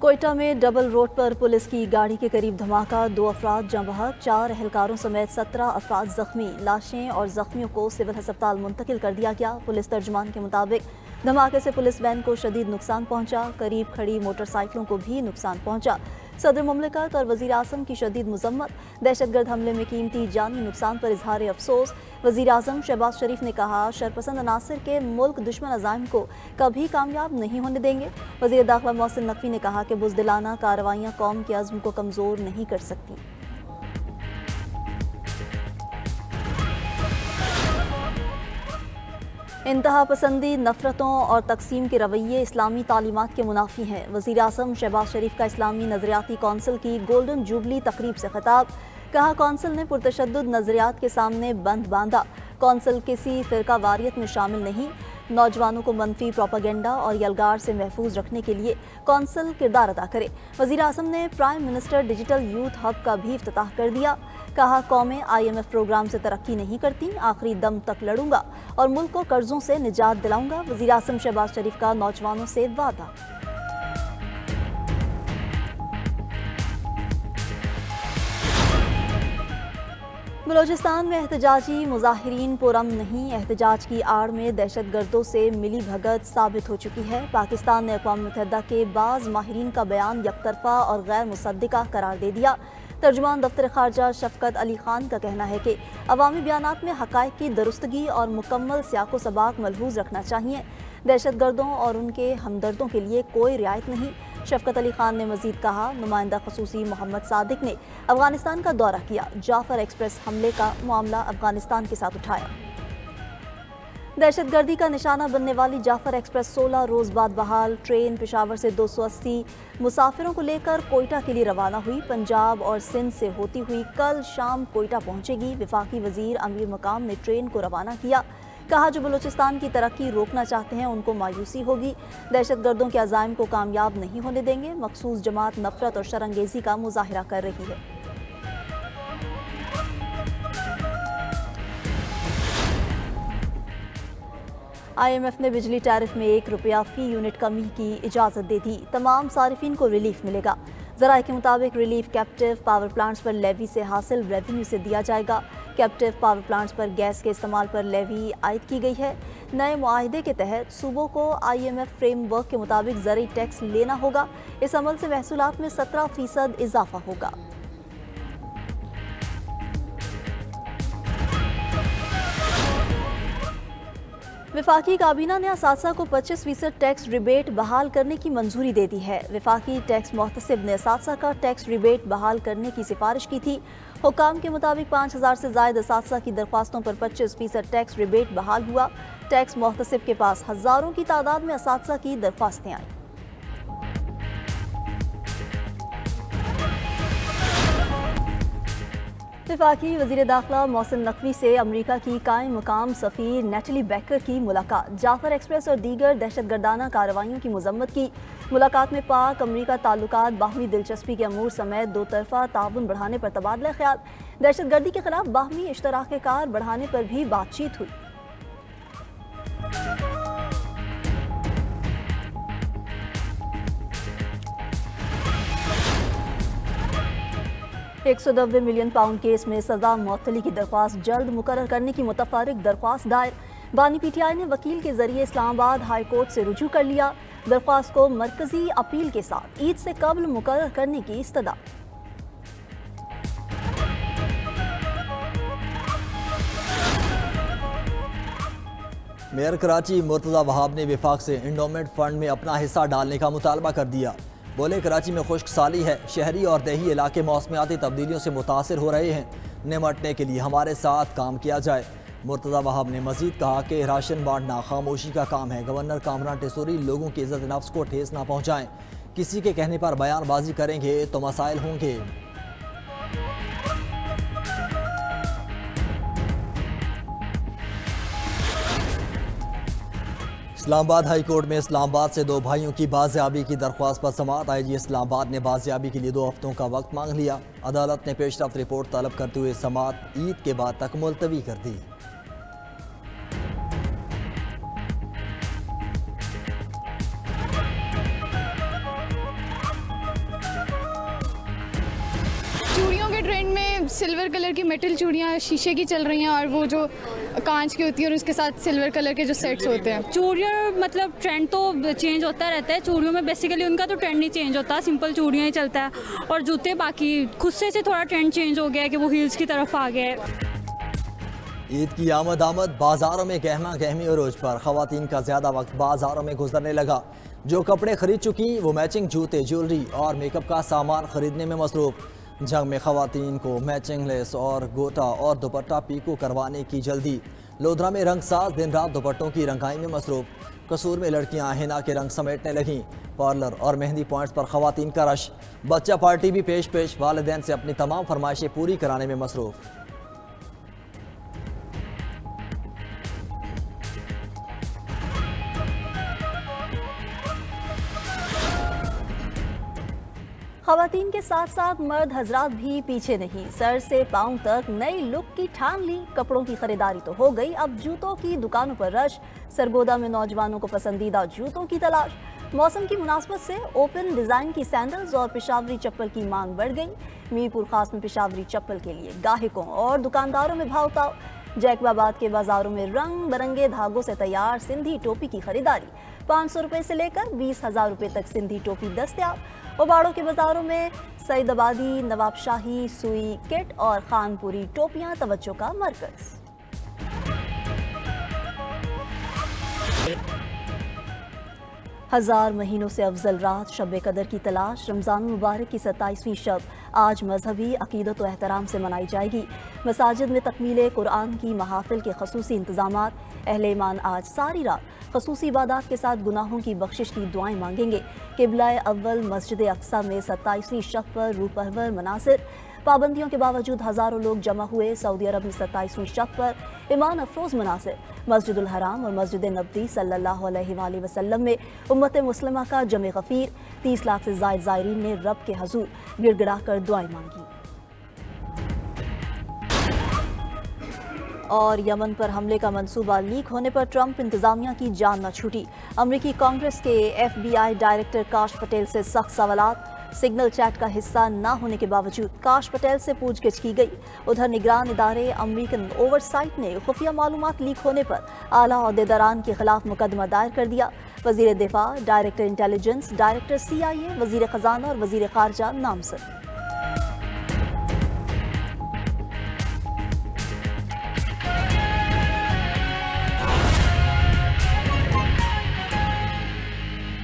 कोयटा में double road पर police की गाड़ी के करीब धमाका, 2 अफराद जाँ बहक, 4 एहलकारों समेत 17 अफराद जख्मी। लाशें और जख्मियों को सिविल अस्पताल मुंतकिल कर दिया गया। पुलिस तर्जुमान के मुताबिक धमाके से पुलिस वैन को शदीद नुकसान पहुंचा, करीब खड़ी मोटरसाइकिलों को भी नुकसान पहुंचा। सदर मुमलिकत और वजीर आजम की शदीद मजम्मत, दहशतगर्द हमले में कीमती जानी नुकसान पर इजहार अफसोस। वजीर आजम शहबाज शरीफ ने कहा, शरपसंद अनासर के मुल्क दुश्मन अज़ाइम को कभी कामयाब नहीं होने देंगे। वजीर दाखिला मोहसिन नकवी ने कहा कि बुज़दिलाना कार्रवाइयाँ कौम के अज़्म को कमज़ोर नहीं कर सकती। इंतहा पसंदी, नफरतों और तकसीम के रवैये इस्लामी तालीमात के मुनाफी हैं। वज़ीर आज़म शहबाज शरीफ का इस्लामी नज़रियाती कौंसिल की गोल्डन जुबली तकरीब से खिताब, कहा कौंसिल ने पुरतशद्दुद नज़रियात के सामने बंद बांधा। कौंसिल किसी फ़िरका वारियत में शामिल नहीं। नौजवानों को मनफी प्रोपागेंडा और यलगार से महफूज रखने के लिए कौंसिल किरदार अदा करे। वज़ीर आज़म ने prime minister digital youth hub का भी इफ्तिताह कर दिया। कहा, कौमें IMF प्रोग्राम से तरक्की नहीं करती, आखिरी दम तक लड़ूंगा और मुल्क को कर्जों से निजात दिलाऊंगा। वज़ीर आज़म शहबाज शरीफ का नौजवानों से वादा। बलोचिस्तान में एहतजाजी मुजाहिरीन पुरअमन नहीं, एहतजाज की आड़ में दहशतगर्दों से मिली भगत साबित हो चुकी है। पाकिस्तान ने अक़वाम मुत्तहिदा के बाज़ माहिरीन का बयान यकतरफा और गैर मुसद्दिका करार दे दिया। तर्जुमान दफ्तर खारजा शफकत अली खान का कहना है कि अवामी बयानात में हक़ाइक़ की दुरुस्तगी और मुकम्मल सियाको सबाक मलहूज़ रखना चाहिए। दहशतगर्दों और उनके हमदर्दों के लिए कोई रियायत नहीं। शफकत अली खान ने मजीद कहा, नुमाइंदा खसूसी मोहम्मद सादिक ने अफगानिस्तान का दौरा किया, जाफर एक्सप्रेस हमले का मामला अफगानिस्तान के साथ उठाया। दहशतगर्दी का निशाना बनने वाली जाफर एक्सप्रेस 16 रोज़ बाद बहाल। ट्रेन पेशावर से 280 मुसाफिरों को लेकर कोयटा के लिए रवाना हुई। पंजाब और सिंध से होती हुई कल शाम कोयटा पहुंचेगी। वफाकी वजीर अमीर मकाम ने ट्रेन को रवाना किया। कहा, जो बलूचिस्तान की तरक्की रोकना चाहते हैं उनको मायूसी होगी। दहशतगर्दों के अज़ाइम को कामयाब नहीं होने देंगे। मखसूस जमात नफरत और शरंगेजी का मुजाहिरा कर रही है। IMF ने बिजली टैरिफ में ₹1 फी यूनिट कमी की इजाज़त दे दी। तमाम सारिफिन को रिलीफ मिलेगा। ज़राए के मुताबिक रिलीफ कैप्टिव पावर प्लांट्स पर लेवी से हासिल रेवेन्यू से दिया जाएगा। कैप्टिव पावर प्लांट्स पर गैस के इस्तेमाल पर लेवी आयद की गई है। नए मुआहदे के तहत सूबों को IMF फ्रेमवर्क के मुताबिक ज़रूरी टैक्स लेना होगा। इस अमल से महसूलात में 17% इजाफा होगा। वफाकी काबीना ने असातिज़ा को 25% टैक्स रिबेट बहाल करने की मंजूरी दे दी है। वफाकी टैक्स मोहतसिब ने असातिज़ा का टैक्स रिबेट बहाल करने की सिफारिश की थी। हुक्काम के मुताबिक 5000 से ज़ायद असातिज़ा की दरख्वास्तों पर 25% टैक्स रिबेट बहाल हुआ। टैक्स मोहतसिब के पास हज़ारों की तादाद में असातिज़ा की दरख्वास्तें आईं। वफाकी वज़ीर दाखिला मोहसिन नकवी से अमरीका की कायम मुकाम सफ़ीर नेटली बैकर की मुलाकात। जाफर एक्सप्रेस और दीगर दहशतगर्दाना कार्रवाइयों की मजम्मत की। मुलाकात में पाक अमरीका ताल्लुकात, बाहमी दिलचस्पी के अमूर समेत दो तरफ़ा ताउन बढ़ाने पर तबादला ख्याल। दहशतगर्दी के खिलाफ बाहमी इश्तराक कार बढ़ाने पर भी बातचीत हुई। 190 मिलियन पाउंड केस में सजा मुअत्तली की दरख्वास्त जल्द मुकर्रर करने की मुतफर्रिक दरख्वास्त दायर। बानी PTI ने वकील के जरिए इस्लामाबाद हाई कोर्ट से रुजू कर लिया। दरख्वास्त को मरकजी अपील के साथ ईद से कबल मुकर्रर करने की इस्तदा। मेयर कराची मुर्तज़ा वहाब ने विफाक से इंडोमेंट फंड में अपना हिस्सा डालने का मुतालबा कर दिया। बोले, कराची में खुश्क साली है, शहरी और देही इलाके मौसमियाती तब्दीलियों से मुतासर हो रहे हैं। निमटने के लिए हमारे साथ काम किया जाए। मुर्तज़ा वहाब ने मजीद कहा कि राशन बांटना खामोशी का काम है। गवर्नर कामरान टेसूरी लोगों की इज्जत नफ्स को ठेस ना पहुँचाएं। किसी के कहने पर बयानबाजी करेंगे तो मसाइल होंगे। इस्लामाबाद हाई कोर्ट में इस्लामाबाद से दो भाइयों की बाजियाबी की दरख्वास्त पर समाअत। IG इस्लामाबाद ने बाजियाबी के लिए 2 हफ्तों का वक्त मांग लिया। अदालत ने पेशरफ्त रिपोर्ट तलब करते हुए समाअत ईद के बाद तक मुलतवी कर दी। सिल्वर कलर की मेटल चूड़ियाँ शीशे की चल रही हैं और वो जो कांच की होती है और उसके साथ सिल्वर कलर के जो सेट्स होते हैं। चूड़ियाँ मतलब ट्रेंड तो चेंज होता रहता है, चूड़ियों में बेसिकली उनका तो ट्रेंड नहीं चेंज होता, सिंपल चूड़ियाँ ही चलता है। और जूते बाकी खुद से थोड़ा ट्रेंड चेंज हो गया है कि वो हील्स की तरफ आ गया है। ईद की आमद बाजारों में गहमा गहमी अरोज पर खवातीन का ज्यादा वक्त बाजारों में गुजरने लगा। जो कपड़े खरीद चुकी वो मैचिंग जूते, ज्वेलरी और मेकअप का सामान खरीदने में मसरूफ। जंग में खवातीन को मैचिंग लेस और गोटा और दुपट्टा पीको करवाने की जल्दी। लोधरा में रंगसाज दिन रात दुपट्टों की रंगाई में मसरूफ। कसूर में लड़कियां हिना के रंग समेटने लगीं। पार्लर और मेहंदी पॉइंट्स पर खवातीन का रश। बच्चा पार्टी भी पेश वालिदैन से अपनी तमाम फरमाइशें पूरी कराने में मसरूफ। खवातीन के साथ साथ मर्द हजरात भी पीछे नहीं। सर से पांव तक नई लुक की ठान ली। कपड़ों की खरीदारी तो हो गई, अब जूतों की दुकानों पर रश। सरगोदा में नौजवानों को पसंदीदा जूतों की तलाश। मौसम की मुनासबत से ओपन डिजाइन की सैंडल्स और पेशावरी चप्पल की मांग बढ़ गई। मीरपुर खास में पेशावरी चप्पल के लिए गाहकों और दुकानदारों में भाव ताव। जैकबाबाद के बाजारों में रंग बिरंगे धागों से तैयार सिंधी टोपी की खरीदारी। 500 रुपए से लेकर 20,000 रुपए तक सिंधी टोपी दस्तयाब। उबाड़ों के बाजारों में सईदाबादी, नवाबशाही, सुई किट और खानपुरी टोपियां तवज्जो का मरकज। हजार महीनों से अफजल रात शब कदर की तलाश। रमज़ान मुबारक की 27वीं शब आज मजहबी अकीदत व एहतराम से मनाई जाएगी। मसाजिद में तकमील कुरान की महाफिल के खसूसी इंतजामात। अहले ईमान आज सारी रात खसूसी इबादत के साथ गुनाहों की बख्शिश की दुआएं मांगेंगे। किबला अव्वल मस्जिद अक्सा में 27वीं शब पर रूह परवर मनासिर। पाबंदियों के बावजूद हज़ारों लोग जमा हुए। सऊदी अरब में 27वीं शब पर ईमान अफरोज मनासिर। मस्जिदुल हराम और मस्जिद नबवी सल्लल्लाहु अलैहि वसल्लम में उम्मत मुस्लिमा का जमे गफीर। 30 लाख से ज़ायद ज़ायरीन ने रब के हजूर गिड़गिड़ा कर दुआएं मांगी। और यमन पर हमले का मंसूबा लीक होने पर ट्रंप इंतजामिया की जान न छूटी। अमरीकी कांग्रेस के FBI डायरेक्टर काश पटेल से सख्त सवालात। सिग्नल चैट का हिस्सा न होने के बावजूद काश पटेल से पूछगिछ की गई। उधर निगरान इदारे अमरीकन ओवरसाइट ने खुफिया मालूमात लीक होने पर आला ओहदेदारान के खिलाफ मुकदमा दायर कर दिया। वजीर दिफा, डायरेक्टर इंटेलिजेंस, डायरेक्टर CIA, वजीर खजाना और वजीर खारजा नामजद।